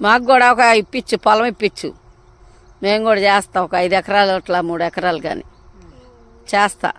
మాకు కూడా ఒక ఇప్పించు, పొలం ఇప్పించు, మేము కూడా చేస్తాం. ఒక 5 ఎకరాలు అట్లా 3 ఎకరాలు కానీ చేస్తా.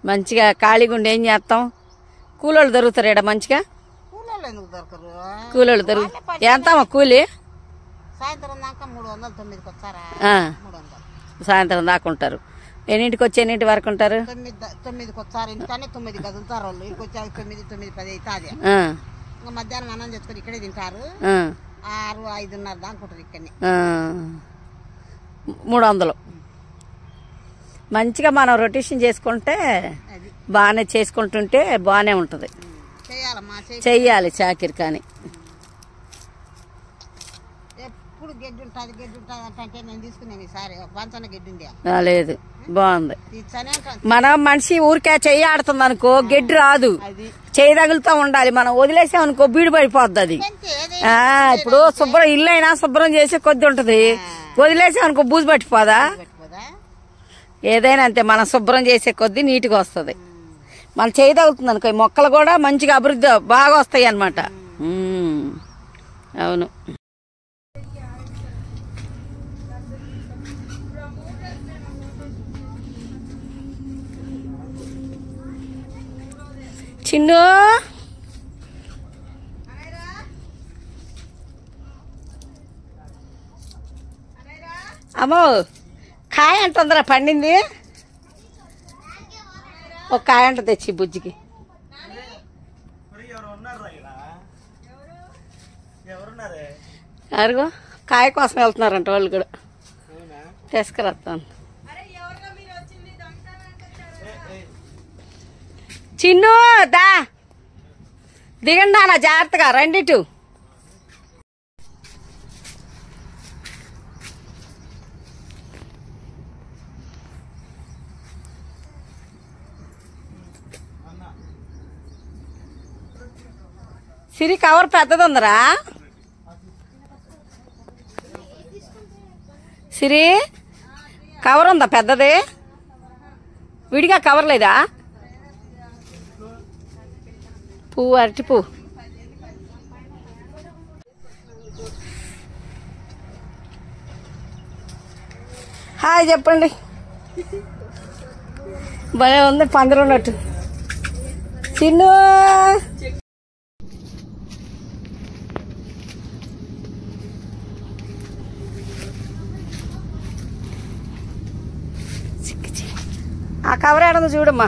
మంచిగా ఖాళీగా ఉండి ఏం చేస్తాం? కూలోళ్ళు దొరుకుతారు ఇక్కడ మంచిగా. కూలోళ్ళు దొరుకుతారు. ఎంతమ్మా కూలి? సాయంత్రం దాకా 300-9కి వచ్చారా? సాయంత్రం దాకా ఉంటారు. ఎన్నింటికి వచ్చి ఎన్నింటి వరకు ఉంటారు? 9కి వచ్చారు. ఇంటికనే 9 కదులుతారు వాళ్ళు. ఇంటికి వచ్చాక 9-9:10 అవుతుంది. ఇంకా మధ్యాహ్నం అన్నం చేసుకొని ఇక్కడే తింటారు. 6-5:30 దాకా ఉంటారు ఇక్కడనే. 300 మంచిగా మనం రొటేషన్ చేసుకుంటే బాగానే చేసుకుంటుంటే బాగానే ఉంటుంది. చెయ్యాలి చాకిరి. కానీ ఎప్పుడు గడ్డి ఉంటుంది గడ్డి ఉంటుంది అంటే నేను తీసుకున్నాను ఈసారి పంచన గడ్డి ఉంది. లేదు, బాగుంది. మనం మనిషి ఊరికే చెయ్యి ఆడుతుంది అనుకో గడ్డి రాదు, చెయ్యి తగులుతూ ఉండాలి. మనం వదిలేసామనుకో బీడు పడిపోద్ది అది. ఇప్పుడు శుభ్రం ఇల్లు అయినా శుభ్రం చేసే కొద్ది ఉంటుంది, వదిలేసామనుకో బూజు పట్టిపోదా? ఏదైనా అంతే, మనం శుభ్రం చేసే కొద్ది నీట్గా వస్తుంది. మనం చేయి తగులుతుంది అనుకో మొక్కలు కూడా మంచిగా అభివృద్ధి బాగా వస్తాయి అన్నమాట. అవును. చిన్ను అమ్మో కాయ అంట తొందర పండింది. ఒక కాయ అంట తెచ్చి బుజ్జికి. అరుగో కాయ కోసం వెళ్తున్నారంట వాళ్ళు కూడా. తీసుకురాస్తాను. చిన్ను దా దిగండి అన్న, జాగ్రత్తగా రండిటు. సిరి కవర్ పెద్దది ఉందరా సిరి? కవర్ ఉందా పెద్దది? విడిగా కవర్ లేదా? పువ్వు, అరటి పువ్వు. హాయ్ చెప్పండి. భలే ఉంది పందిరి ఉన్నట్టు. చిన్ను ఆ కవర్ ఏడుందో చూడమ్మా.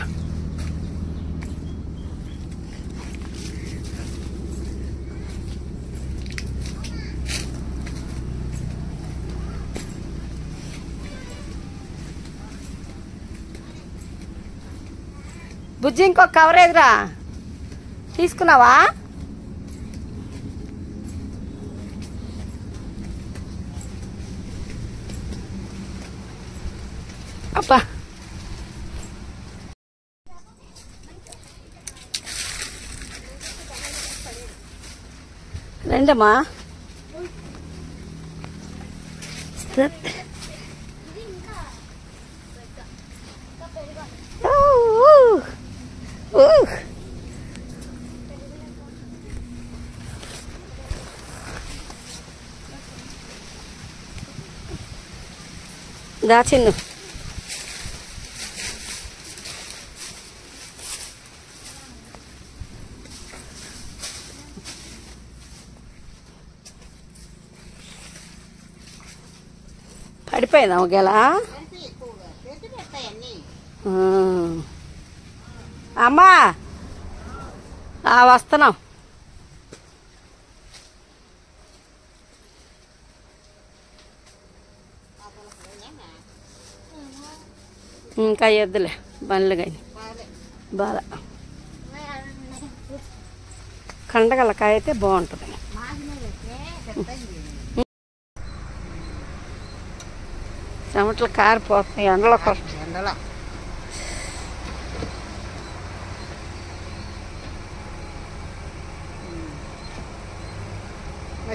బుజ్జి ఇంకొక కవర్ ఏదిరా? తీసుకున్నావా? అబ్బా రండమ్మా. దా చిన్ను. పడిపోయిందా ఒకేలా? అమ్మా వస్తున్నాం. ఇంకా ఎద్దులే బండ్లు కానీ బాగా కండగలకాయ అయితే బాగుంటుంది. చెమటలు కారిపోతున్నాయి ఎండలో.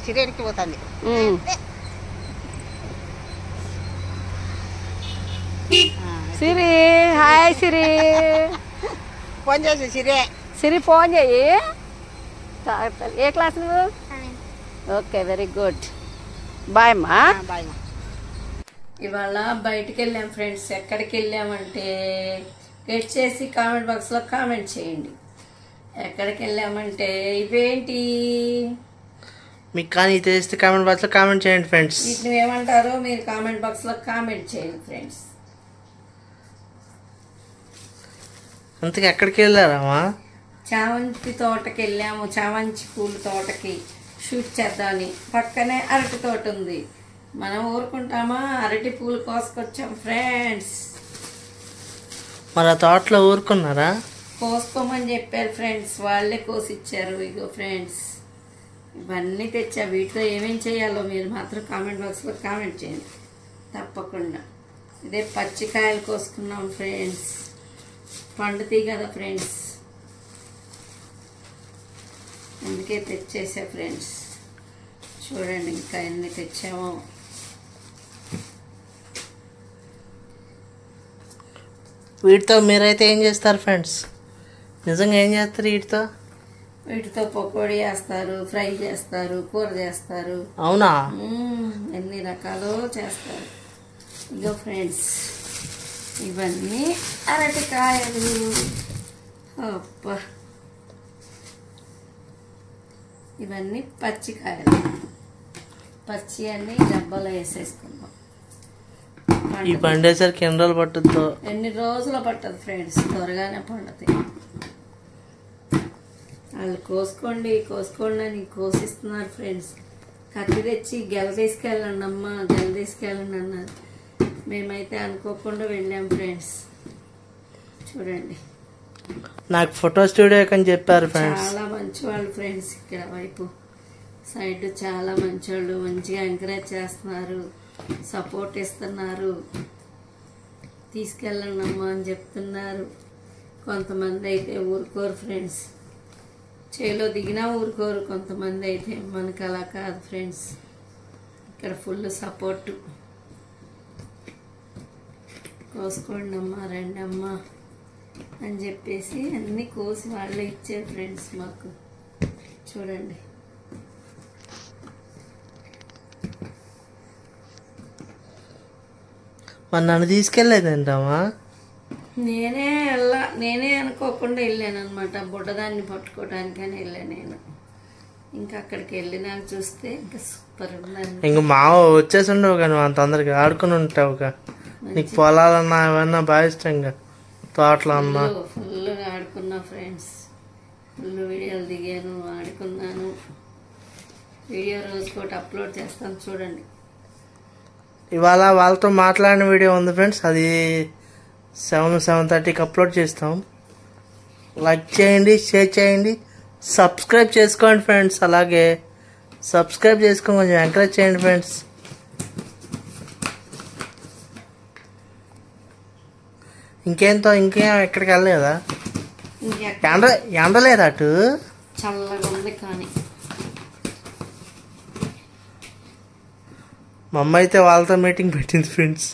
సిరికి పోతుంది. సిరి హాయ్ సిరి. ఫోన్ చేసి సిరి ఫోన్ చేయి. ఏ క్లాస్ నువ్వు? Okay, very good. బాయ్ అమ్మా. బాయ్. ఇవాళ బయటికి వెళ్ళాం ఫ్రెండ్స్. ఎక్కడికి వెళ్ళామంటే గెట్ చేసి కామెంట్ బాక్స్లో కామెంట్ చేయండి. ఎక్కడికి వెళ్ళామంటే ఇవేంటి మీకు కానీ తెలిస్తే కామెంట్ బాక్స్లో కామెంట్ చేయండి ఫ్రెండ్స్. వీటిని ఏమంటారో మీరు కామెంట్ బాక్స్లో కామెంట్ చేయండి ఫ్రెండ్స్. అంతకు ఎక్కడికి వెళ్ళారమ్మా? చామంతి తోటకి వెళ్ళాము. చామంతి పూల తోటకి షూట్ చేద్దామని. పక్కనే అరటి తోట ఉంది. మనం ఊరుకుంటామా? అరటి పూలు కోసుకొచ్చాం ఫ్రెండ్స్. మరి ఆ తోటలో ఊరుకున్నారా? కోసుకోమని చెప్పారు ఫ్రెండ్స్, వాళ్ళే కోసిచ్చారు. ఇగో ఫ్రెండ్స్, ఇవన్నీ తెచ్చా. వీటితో ఏమేం చేయాలో మీరు మాత్రం కామెంట్ బాక్స్లో కామెంట్ చేయండి తప్పకుండా. ఇదే పచ్చికాయలు కోసుకున్నాం ఫ్రెండ్స్. పండుతాయి కదా ఫ్రెండ్స్, అందుకే తెచ్చేసా ఫ్రెండ్స్. చూడండి ఇంకా ఎన్ని తెచ్చామో. వీటితో మీరైతే ఏం చేస్తారు ఫ్రెండ్స్? నిజంగా ఏం చేస్తారు వీటితో? వీటితో పకోడీ వేస్తారు, ఫ్రై చేస్తారు, కూర చేస్తారు. అవునా? ఎన్ని రకాలు చేస్తారు. ఇగో ఫ్రెండ్స్, ఇవన్నీ అరటికాయలు. అబ్బా, ఇవన్నీ పచ్చికాయలు. పచ్చి అన్ని డబ్బాలో వేసేసుకుందాం. ఈ పండేసరికి ఎన్ని రోజులు పట్టుద్దో? ఎన్ని రోజులు పట్టదు ఫ్రెండ్స్, త్వరగానే పండుతాయి. వాళ్ళు కోసుకోండి కోసుకోండి అని కోసిస్తున్నారు ఫ్రెండ్స్. కత్తి తెచ్చి గెల తీసుకెళ్ళండి అమ్మ, గెల తీసుకెళ్ళండి అన్నారు. మేమైతే అనుకోకుండా వెళ్ళాం ఫ్రెండ్స్. చూడండి, నాకు ఫోటో స్టూడియో అని చెప్పారు ఫ్రెండ్స్. చాలా మంచి వాళ్ళు ఫ్రెండ్స్. ఇక్కడ వైపు సైడ్ చాలా మంచి వాళ్ళు, మంచిగా ఎంకరేజ్ చేస్తున్నారు, సపోర్ట్ ఇస్తున్నారు. తీసుకెళ్ళండి అమ్మా అని చెప్తున్నారు. కొంతమంది అయితే ఊరుకోరు ఫ్రెండ్స్, చేలో దిగినా ఊరుకోరు. కొంతమంది అయితే మనకు అలా కాదు ఫ్రెండ్స్, ఇక్కడ ఫుల్ సపోర్టు. కోసుకోండి అమ్మా, రండి అమ్మా అని చెప్పేసి అన్నీ కోసి వాళ్ళే ఇచ్చారు ఫ్రెండ్స్ మాకు. చూడండి, మరి నన్ను తీసుకెళ్ళలేదంటామా? నేనే అనుకోకుండా వెళ్ళాను అనమాట. బుడ్డదాన్ని పట్టుకోవడానికని వెళ్ళాను నేను. ఇంకా అక్కడికి వెళ్ళినాక చూస్తే ఇంకా సూపర్ ఉందండి. ఇంక మావ వచ్చేసి ఉండవు కానీ అంత తొందరగా ఆడుకుని ఉంటావుగా. నీకు పొలాలన్నా అవన్నా బాగా ఇష్టంగా, తోటలో అన్నా. ఫుల్గా ఆడుకున్నా ఫ్రెండ్స్. ఫుల్ వీడియోలు దిగాను, ఆడుకున్నాను. వీడియో రోజుకోటి అప్లోడ్ చేస్తాను చూడండి. ఇవాళ వాళ్ళతో మాట్లాడిన వీడియో ఉంది ఫ్రెండ్స్, అది 7:30కి అప్లోడ్ చేస్తాం. లైక్ చేయండి, షేర్ చేయండి, సబ్స్క్రైబ్ చేసుకోండి ఫ్రెండ్స్. అలాగే సబ్స్క్రైబ్ చేసుకొని కొంచెం ఎంకరేజ్ చేయండి ఫ్రెండ్స్. ఇంకేం ఎక్కడికి వెళ్ళలేదా? ఎండలేదా అటు? చల్లగా ఉంది కానీ మా అమ్మ అయితే వాళ్ళతో మీటింగ్ పెట్టింది ఫ్రెండ్స్.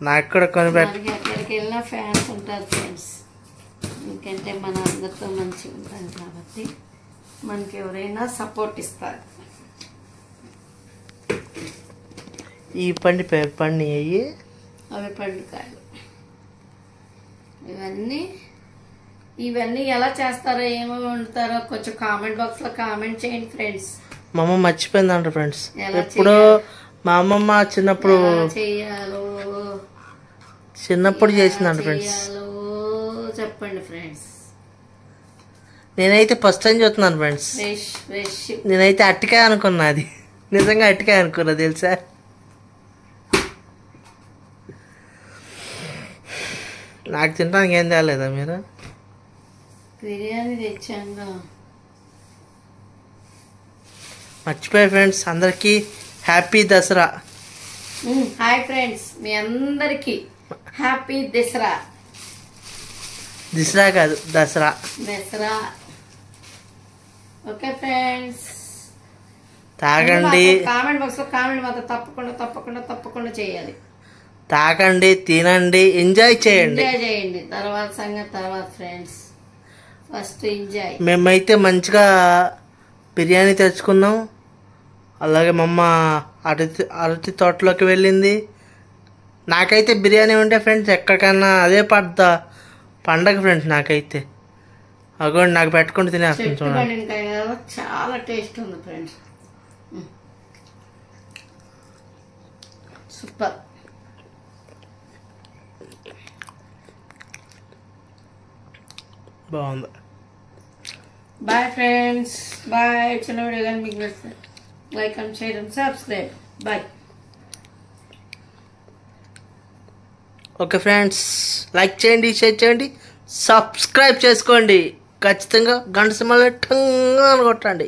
నాకు కూడా ఎక్కడికి వెళ్ళినా ఫ్యాన్స్ ఉంటారు ఫ్రెండ్స్. ఎందుకంటే మన అందరితో మంచిగా ఉంటాం కాబట్టి మనకి ఎవరైనా సపోర్ట్ ఇస్తారు. ఈ పండి అయ్యి అవి పండుకాయలు. ఇవన్నీ ఎలా చేస్తారో, ఏమో వండుతారో కొంచెం కామెంట్ బాక్స్ లో కామెంట్ చేయండి ఫ్రెండ్స్. మా అమ్మ మర్చిపోయిందంట ఫ్రెండ్స్. ఎప్పుడో మా అమ్మమ్మ చిన్నప్పుడు చేసిందంట ఫ్రెండ్స్. చెప్పండి ఫ్రెండ్స్. నేనైతే ఫస్ట్ టైం చూస్తున్నాను ఫ్రెండ్స్. నేనైతే అట్టికాయ అనుకున్నా, అది నిజంగా అట్టికాయ అనుకున్నా తెలుసా. నాకు తినడానికి ఏం తేలేదా మీరు? బిర్యానీ తెచ్చాంగా. మర్చిపోయా ఫ్రెండ్స్, అందరికీ హ్యాపీ దసరా. హాయ్ ఫ్రెండ్స్, మీ అందరికి హ్యాపీ దసరా. దసరా కాదు, దసరా. దసరా. ఓకే ఫ్రెండ్స్, తాగండి. కామెంట్ బాక్స్ లో కామెంట్ మాత్రం తప్పకుండా తప్పకుండా తప్పకుండా చేయాలి. తాగండి, తినండి, ఎంజాయ్ చేయండి. తర్వాత సంగతి తర్వాత ఫ్రెండ్స్. First enjoy. మేమైతే మంచిగా బిర్యానీ తెచ్చుకున్నాం. అలాగే మా అమ్మ అరటి తోటలోకి వెళ్ళింది. నాకైతే బిర్యానీ ఉంటే ఫ్రెండ్స్ ఎక్కడికన్నా అదే పండగ ఫ్రెండ్స్. నాకైతే అగోండి నాకు పెట్టుకుంటూ తినేస్తుంది చూడండి. చాలా టేస్ట్ ఉంది ఫ్రెండ్స్, సూపర్. బాగుంది. Bye friends, bye. చిన్న వీడియో కానీ మీకు నచ్చితే like and share and subscribe. Bye. Okay friends, like చేయండి, షేర్ చేయండి, సబ్స్క్రైబ్ చేసుకోండి. ఖచ్చితంగా గంట సింబల్ కొట్టండి.